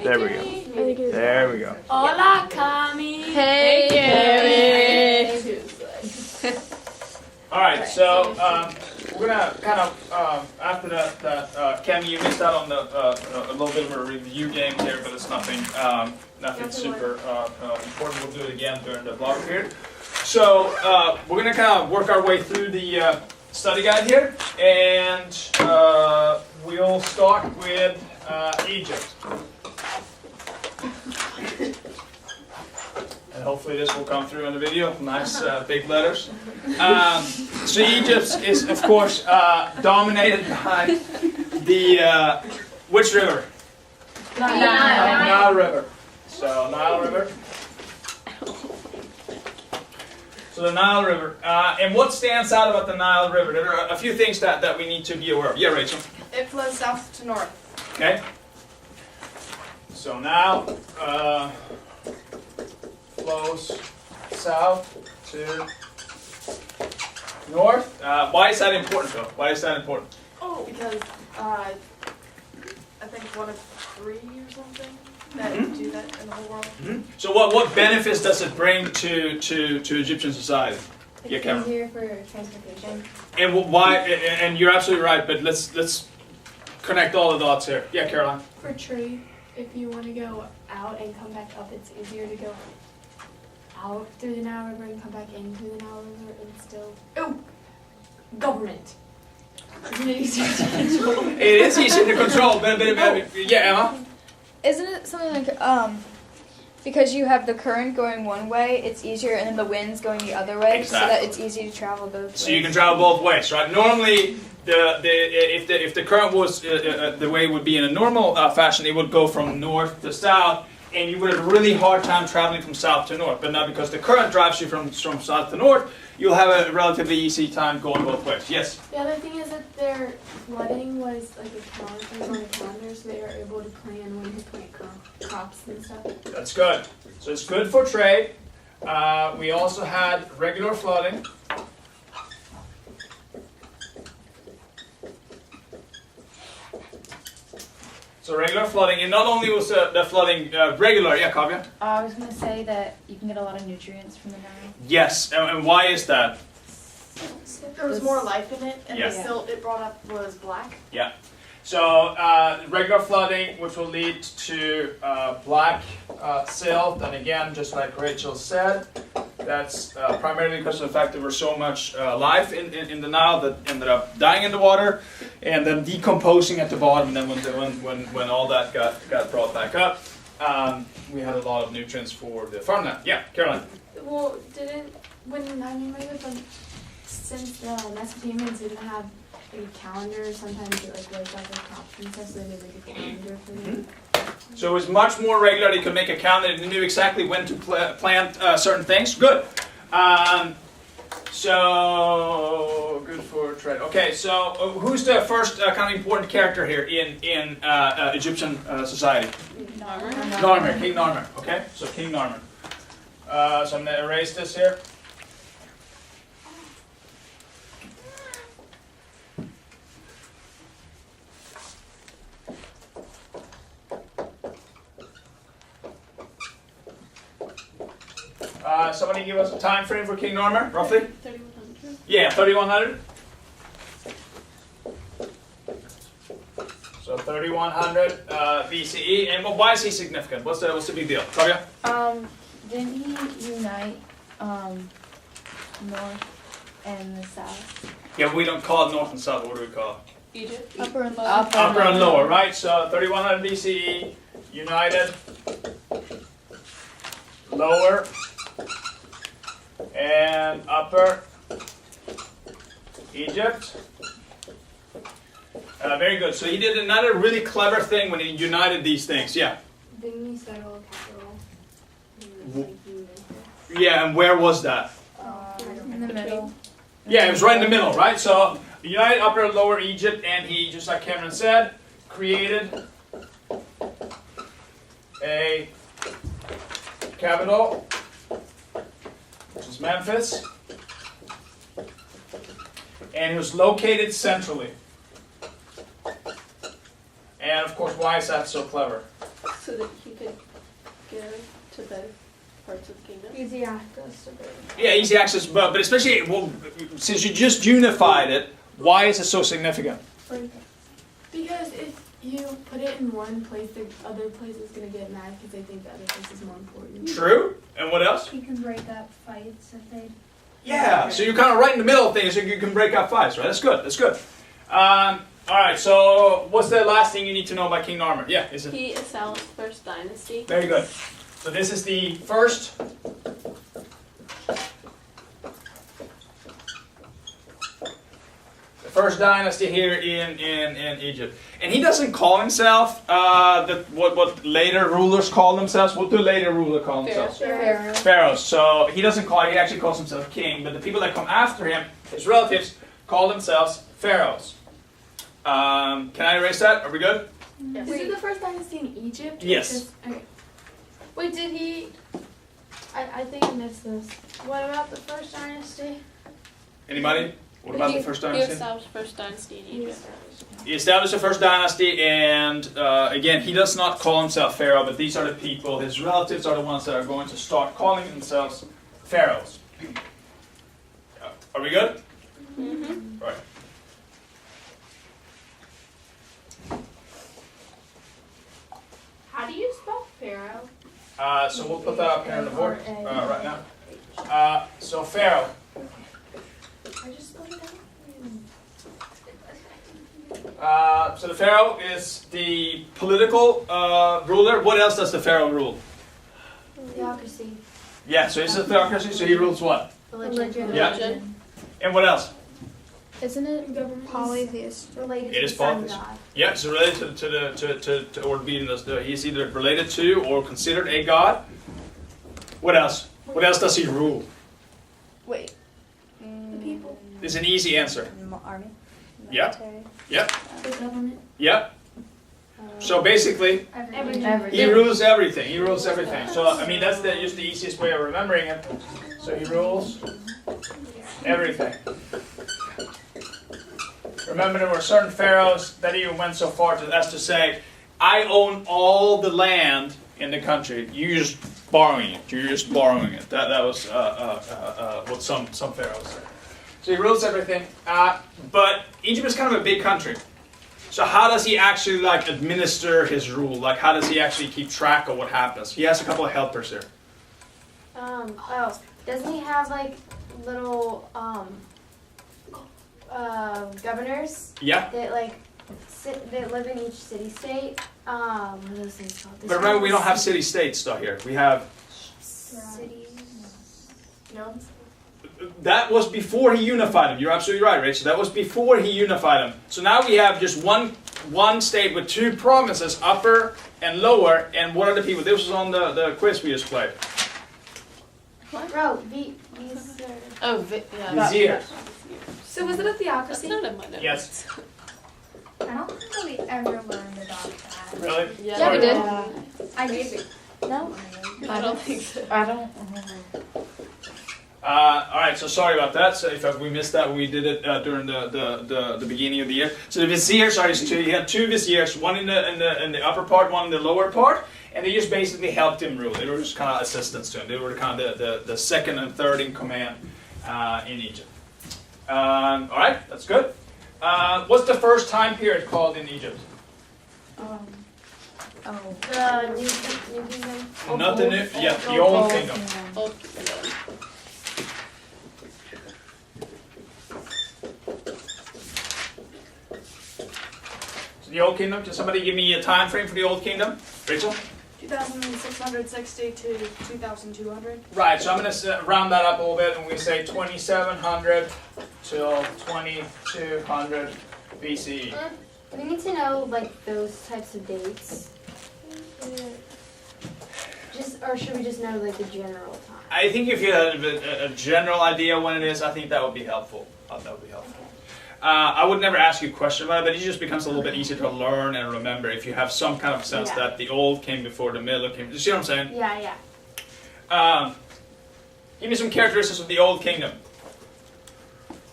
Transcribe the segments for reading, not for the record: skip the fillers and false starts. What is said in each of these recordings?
There we go. There we go. Hola, Kami. Hey, Gary. All right, so we're gonna kind of after that, Cami, you missed out on the a little bit of a review game here, but it's nothing super important. We'll do it again during the vlog period. So we're gonna kind of work our way through the study guide here, and we'll start with Egypt. And hopefully this will come through in the video. Nice big letters. So Egypt is, of course, dominated by the which river? Nile River. So Nile River. So the Nile River. And what stands out about the Nile River? There are a few things that we need to be aware of. Yeah, Rachel. It flows south to north. Okay. So now flows south to north. Why is that important, though? Why is that important? Oh, because I think one of 3 or something that do that in the whole world. So what benefits does it bring to Egyptian society? Yeah, It's Cameron. easier for transportation. And why? And you're absolutely right. But let's connect all the dots here. Yeah, Caroline. For trade, if you want to go out and come back up, it's easier to go out through the Nile River and come back in through the Nile River and still. Oh, government. Isn't it easier to control? It is easier to control. Yeah, Emma. Isn't it something like because you have the current going one way, it's easier, and then the wind's going the other way, so that it's easy to travel both ways. So you can travel both ways, right? Normally, if the current was the way it would be in a normal fashion, it would go from north to south, and you would have a really hard time traveling from south to north. But now, because the current drives you from south to north, you'll have a relatively easy time going both ways. Yes. The other thing is that their flooding was like a calendar on a calendar, so they were able to plan when to plant crops and stuff. That's good. So it's good for trade. We also had regular flooding. So regular flooding, and not only was the flooding regular, yeah, Kavya? I was going to say that you can get a lot of nutrients from the Nile. Yes, and why is that? There was more life in it, and Yeah. the silt it brought up was black. Yeah. So regular flooding, which will lead to black silt, and again, just like Rachel said, that's primarily because of the fact that there was so much life in the Nile that ended up dying in the water, and then decomposing at the bottom. And then when all that got brought back up, we had a lot of nutrients for the farmland. Yeah, Caroline. Well, since the Mesopotamians didn't have a calendar, sometimes it like wrote out the crops and stuff, so they made like a calendar for them. So it was much more regular. They could make a calendar. They knew exactly when to plant certain things. Good. So good for trade. Okay, so who's the first kind of important character here in Egyptian society? Narmer, King Narmer. Okay, so King Narmer. So I'm going to erase this here. Somebody give us a time frame for King Narmer, roughly? 3100. Yeah, 3100. So 3100 BCE. And why is he significant? What's the big deal? Kavya? Didn't he unite north and the south? Yeah, we don't call it north and south. What do we call it? Egypt. Upper and lower. Upper and lower, right? So 3100 BCE, united, lower, and upper Egypt. Very good. So he did another really clever thing when he united these things. Yeah. Didn't he settle a capital? Yeah, and where was that? In the middle. Yeah, it was right in the middle, right? So united Upper and Lower Egypt, and he, just like Cameron said, created a capital, which is Memphis, and it was located centrally. And of course, why is that so clever? so that he could go to both parts of the kingdom? Easy access to both. Yeah, easy access, but especially, well, since you just unified it, why is it so significant? Because if you put it in one place, the other place is gonna get mad because they think the other place is more important. True. And what else? You can break up fights if they. Yeah, so you're kind of right in the middle of things, so you can break up fights, right? That's good, that's good. All right, so what's the last thing you need to know about King Narmer? Yeah, is it? He established the first dynasty. Very good. So this is the first. The first dynasty here in Egypt. And he doesn't call himself what later rulers call themselves. What do later rulers call themselves? Pharaohs. So he doesn't call, he actually calls himself king, but the people that come after him, his relatives, call themselves pharaohs. Can I erase that? Are we good? Yes. Is it the first dynasty in Egypt? Yes. Okay. Wait, did he? I think I missed this. What about the first dynasty? Anybody? What about the first He dynasty? established the first dynasty in Egypt. He established the first dynasty, and again, he does not call himself Pharaoh, but these are the people, his relatives are the ones that are going to start calling themselves pharaohs. Are we good? Mm-hmm. Right. How do you spell Pharaoh? So we'll put that up here on the board right now. So Pharaoh. I just spelled it out. So the Pharaoh is the political ruler. What else does the Pharaoh rule? Theocracy. Yeah, so he's a theocracy, so he rules what? Religion. Yeah. Religion. And what else? Isn't it Government. polytheist? Related It to is the sun polytheist. god. Yeah, it's related to or being he's either related to or considered a god. What else? What else does he rule? Wait. The people. It's an easy answer. Army. Yeah. Military. Yep. The government. Yep. So basically, Everything. he rules everything. He rules everything. So I mean, that's just the easiest way of remembering it. So he rules everything. Remember, there were certain pharaohs that even went so far as to say, "I own all the land in the country. You're just borrowing it. You're just borrowing it." That was what some pharaohs said. So he rules everything. But Egypt is kind of a big country. So how does he actually administer his rule? Like, how does he actually keep track of what happens? He has a couple of helpers here. Doesn't he have little governors Yeah. that that live in each city state? What are those things called? But remember, we don't have city-states though here. We have. cities. No. That was before he unified them. You're absolutely right, Rachel. That was before he unified them. So now we have just one state with two provinces, upper and lower. And what are the people? This was on the quiz we just played. Bro, Oh, yeah. Vizier. So was it a That's theocracy? not in my notes. Yes. I don't think that we ever learned about that. Really? Yeah, Yeah, we did. I just, no, I don't think so. I don't remember. All right, so sorry about that. So if we missed that, we did it during the beginning of the year. So the viziers are two. He had two viziers, one in the upper part, one in the lower part, and they just basically helped him rule. They were just kind of assistants to him. They were kind of the second and third in command in Egypt. All right, that's good. What's the first time period called in Egypt? the new kingdom. Not the new, yeah, the old kingdom. Oh, So the old kingdom. Can somebody give me a time frame for the old kingdom? Rachel? 2,660 to 2,200. Right, so I'm going to round that up a little bit and we say 2700 till 2200 BCE. We need to know those types of dates. Or should we just know the general time? I think if you had a general idea when it is, I think that would be helpful. That would be helpful. I would never ask you a question about it, but it just becomes a little bit easier to learn and remember if you have some kind of sense that the old came before the middle came. You see what I'm saying? Yeah. Give me some characteristics of the old kingdom.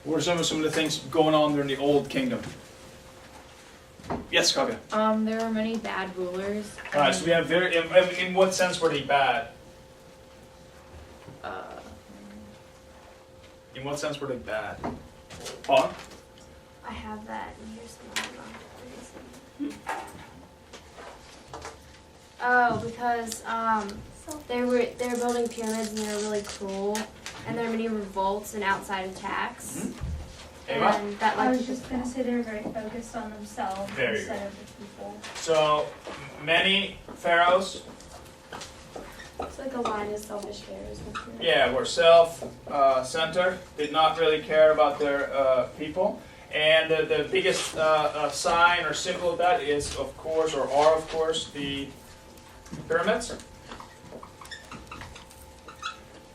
What are some of the things going on during the old kingdom? Yes, Kavya. There are many bad rulers. Alright, so we have very, in what sense were they bad? In what sense were they bad? Paul? I have that, and here's the one. Oh, because they were building pyramids and they were really cruel, and there were many revolts and outside attacks. Ava? And that I like was just gonna say they're very focused on themselves There you instead of the people. So, many pharaohs, It's like a line of selfish pharaohs. yeah, were self-centered, did not really care about their people. And the biggest sign or symbol of that is, of course, or are, of course, the pyramids.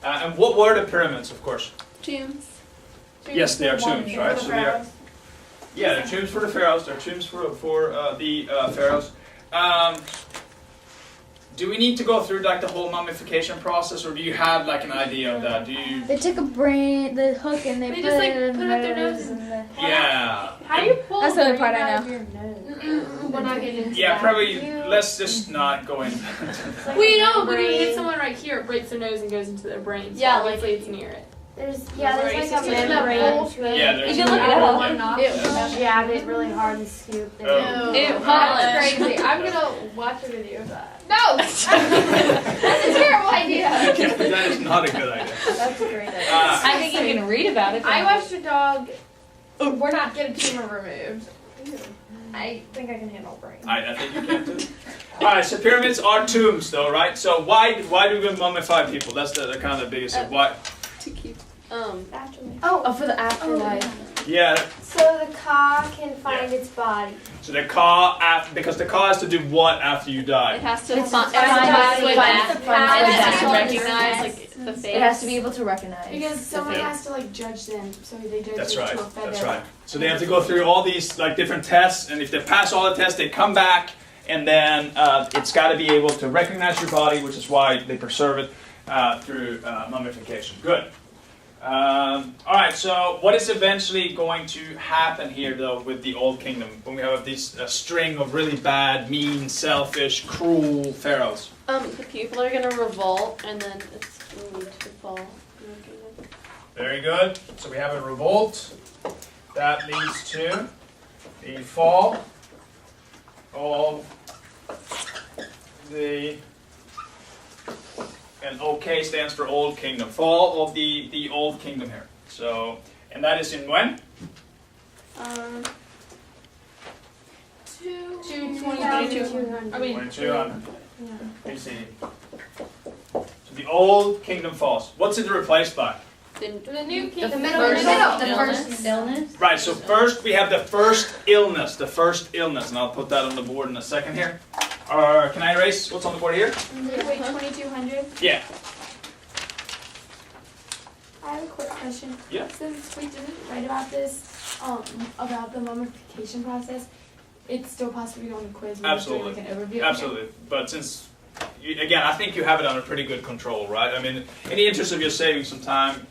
And what were the pyramids, of course? Tombs. Yes, they are tombs, right? So they are, Pharaohs. yeah, they're tombs for the pharaohs. They're tombs for the pharaohs. Do we need to go through like the whole mummification process, or do you have like an idea of that? Do you? They took the hook, and they They put just, like, it in put it up their their nose and the. Yeah. How do you pull That's the only brain part I out know. of your nose? We're not getting into Yeah, that. probably. Let's just not go into. We know, but if you hit someone right here, it breaks their nose and goes into their brain. So Yeah, obviously it's near it. there's like It's a just membrane that to it. Yeah, there's. You can look it up. You jab it really hard and scoop. Oh. Ew, That's crazy. I'm gonna watch a video of that. No! That's a terrible idea. That is not a good idea. That's a great idea. I think you can read about it. I watched a dog. We're not getting tumor removed. I think I can handle brain. I think you can too. Alright, so pyramids are tombs though, right? So why do we mummify people? That's the kind of the biggest thing. Why? To keep. Oh, for the afterlife. Yeah, So the Ka can find its body. so the Ka, because the Ka has to do what after you It die? has to It's find find its way the back. path. And Find it has to the recognize path. like the face. It has to be able to recognize. Because someone Yeah. has to like judge them, so they judge That's them right. to a feather. That's right. So they have to go through all these like different tests, and if they pass all the tests, they come back, and then it's got to be able to recognize your body, which is why they preserve it through mummification. Good. All right. So what is eventually going to happen here, though, with the Old Kingdom when we have this string of really bad, mean, selfish, cruel pharaohs? The people are gonna revolt, and then it's going to fall. Very good. So we have a revolt that leads to the fall of the, and OK stands for Old Kingdom. Fall of the Old Kingdom here. So, and that is in when? 2200. I mean, 2200 BC. So the Old Kingdom falls. What's it replaced by? The new king. The first illness. Right, so first we have the first illness, and I'll put that on the board in a second here. Or can I erase what's on the board here? Wait, 2200? Yeah. I have a quick question. Yeah. Since we didn't write about this, about the mummification process, it's still possible to go on the quiz. We're just doing, Absolutely. like an overview. Absolutely, but since, again, I think you have it under pretty good control, right? I mean, in the interest of just saving some time,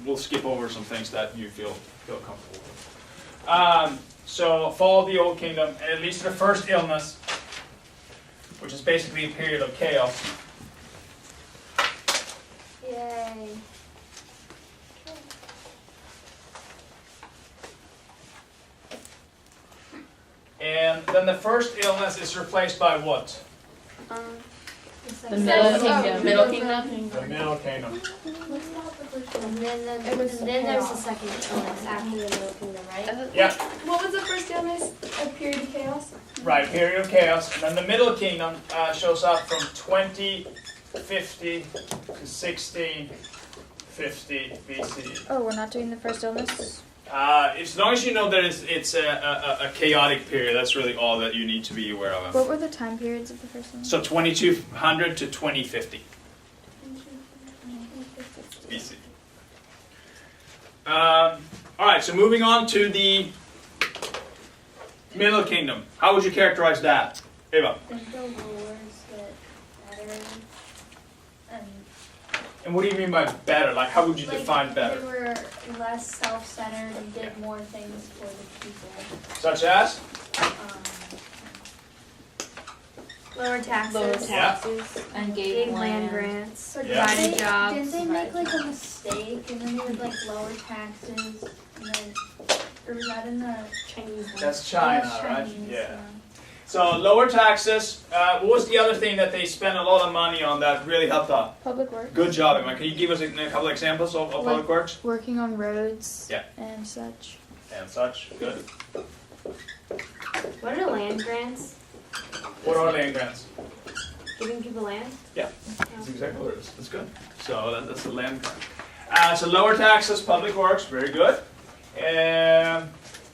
we'll skip over some things that you feel comfortable with. So, fall of the Old Kingdom, and it leads to the first illness, which is basically a period of chaos. Yay. And then the first illness is replaced by what? The Middle Kingdom. Middle Kingdom. The Middle Kingdom. And then there's the second illness after the Middle Kingdom, right? Yeah, What was the first illness? A period of chaos? right, period of chaos. And then the Middle Kingdom shows up from 2050 to 1650 BC. Oh, we're not doing the first illness. As long as you know that it's a chaotic period, that's really all that you need to be aware of. What were the time periods of the first illness? So 2200 to 2050 BC. All right, so moving on to the Middle Kingdom. How would you characterize that, Eva? The rulers get better. And what do you mean by better? Like, how would you Like, define better? They were less self-centered and did more things for the people. Such as? Lower taxes. Lower Yeah. taxes and Gave gave land land. grants. Yeah. Provided jobs. Didn't they make like a mistake and then they would like lower taxes and then, or was that in the Chinese one. That's China, that's right? Chinese, Yeah. So lower taxes. What was the other thing that they spent a lot of money on that really helped out? Public works. Good job, Emma. Can you give us a couple examples of public works Working on roads. Yeah. And such. and such? Good. What are land grants? What are land grants? Giving people land? That's exactly what it is. That's good. So that's the land grant. So lower taxes, public works, very good.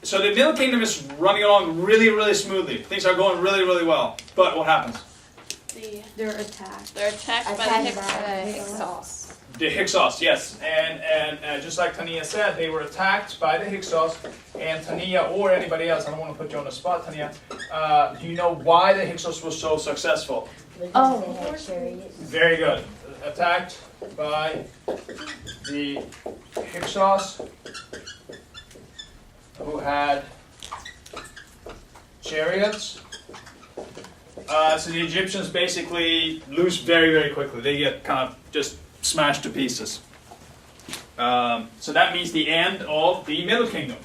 So the Middle Kingdom is running along really, really smoothly. Things are going really, really well. But what happens? They're attacked. They're attacked by the Hyksos. The Hyksos, yes. And just like Tania said, they were attacked by the Hyksos. And Tania, or anybody else, I don't want to put you on the spot, Tania, do you know why the Hyksos was so successful? Oh, they had chariots. Very good. Attacked by the Hyksos, who had chariots. So the Egyptians basically lose very, very quickly. They get kind of just smashed to pieces. So that means the end of the Middle Kingdom.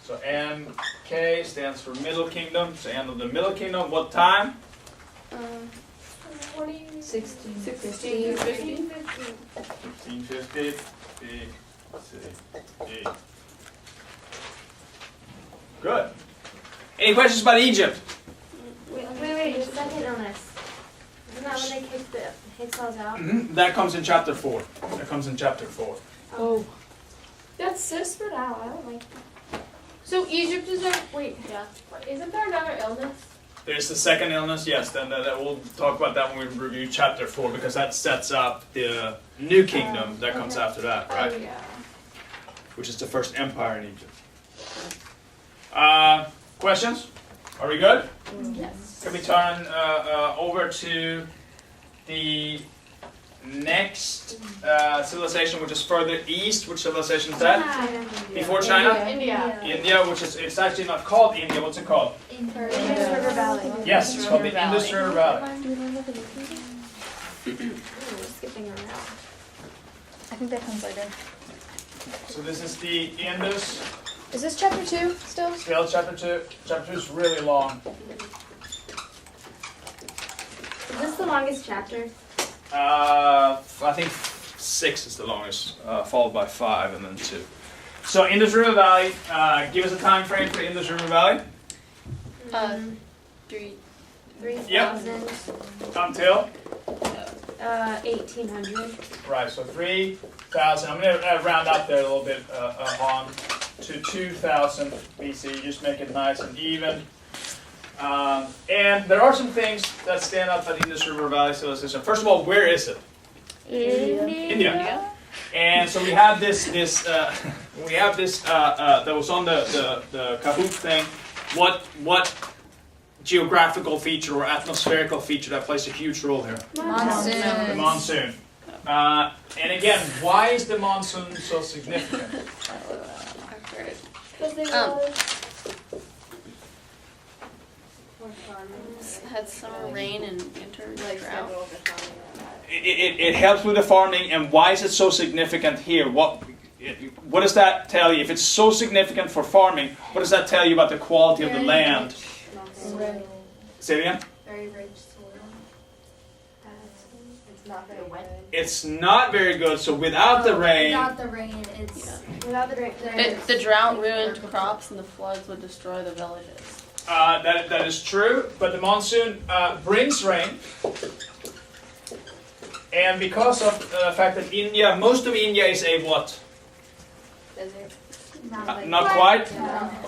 So MK stands for Middle Kingdom. So end of the Middle Kingdom. What time? 1650. 1650 BCE. Good. Any questions about Egypt? Wait, just a second on this. Isn't that when they kicked the Hyksos out? That comes in chapter 4. That comes in chapter 4. Oh. That's so spread out. I don't like that. So Egypt is there. Wait. Yeah. Isn't there another illness? There's the second illness, yes. Then we'll talk about that when we review chapter 4 because that sets up the new kingdom that comes after that, right? Oh yeah. Which is the first empire in Egypt. Questions? Are we good? Yes. Can we turn over to the next civilization, which is further east? Which civilization is that? Before China? India. India, which is, it's actually not called India. What's it called? Indus River Valley. Yes, it's called the Indus River Valley. Skipping around. I think that comes later. So this is the Indus. Is this chapter 2 still? Still chapter 2. Chapter 2 is really long. Is this the longest chapter? I think 6 is the longest, followed by 5 and then 2. So Indus River Valley, give us a time frame for Indus River Valley. 3,000. Until? 1,800. Right, so 3,000. I'm going to round up there a little bit on to 2,000 BC. Just make it nice and even. And there are some things that stand up at Indus River Valley civilization. First of all, where is it? India. And so we have this that was on the Kahoot thing. What geographical feature or atmospherical feature that plays a huge role here? Monsoon. The monsoon. And again, why is the monsoon so significant? Because they Had summer rain and winter drought. It helps with the farming, and why is it so significant here? What does that tell you? If it's so significant for farming, what does that tell you about the quality of the land? Say it again? Very rich soil. It's not very wet. It's not very good, so without the rain, Without the rain, it's Without the rain. The drought ruined crops and the floods would destroy the villages. that is true, but the monsoon brings rain. And because of the fact that most of India is a what? desert. Not quite.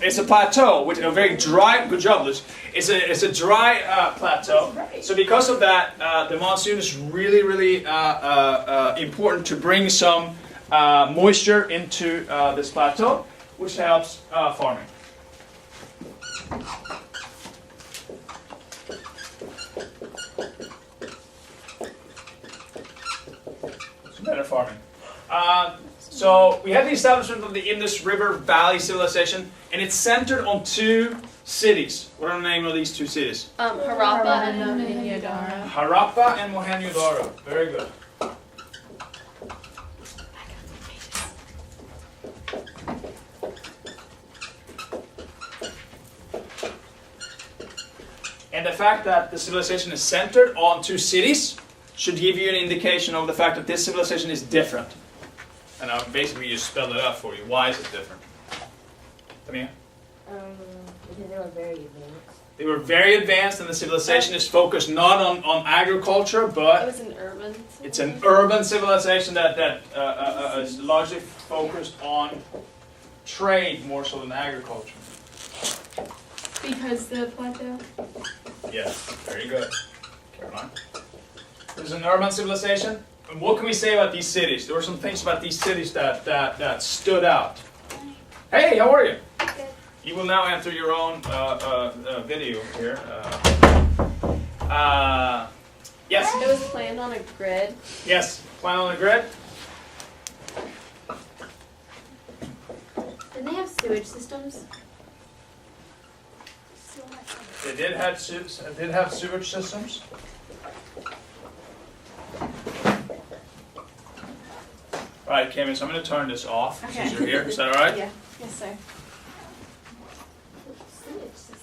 It's a plateau, which a very dry. Good job, Liz. It's a dry plateau. So because of that, the monsoon is really, really important to bring some moisture into this plateau, which helps farming. It's better farming. So we have the establishment of the Indus River Valley civilization, and it's centered on 2 cities. What are the name of these 2 cities? Harappa and Mohenjo-daro. Harappa and Mohenjo-daro. Very good. And the fact that the civilization is centered on 2 cities should give you an indication of the fact that this civilization is different. And I basically just spelled it out for you. Why is it different? Tamia? Because they were very advanced. They were very advanced, and the civilization is focused not on agriculture, It but was an urban. it's an urban civilization that is largely focused on trade more so than agriculture. Because the plateau. Yes, very good. Caroline. There's an urban civilization. And what can we say about these cities? There were some things about these cities that stood out. Hey, how are you? Good. You will now enter your own video here. Yes, It was planned on a grid. yes. Plan on the grid. Didn't they have sewage systems? They did have sewage systems. All right, Kimmy, so I'm going to turn this off since Okay. you're here. Is that all right? Yeah. Yes, sir.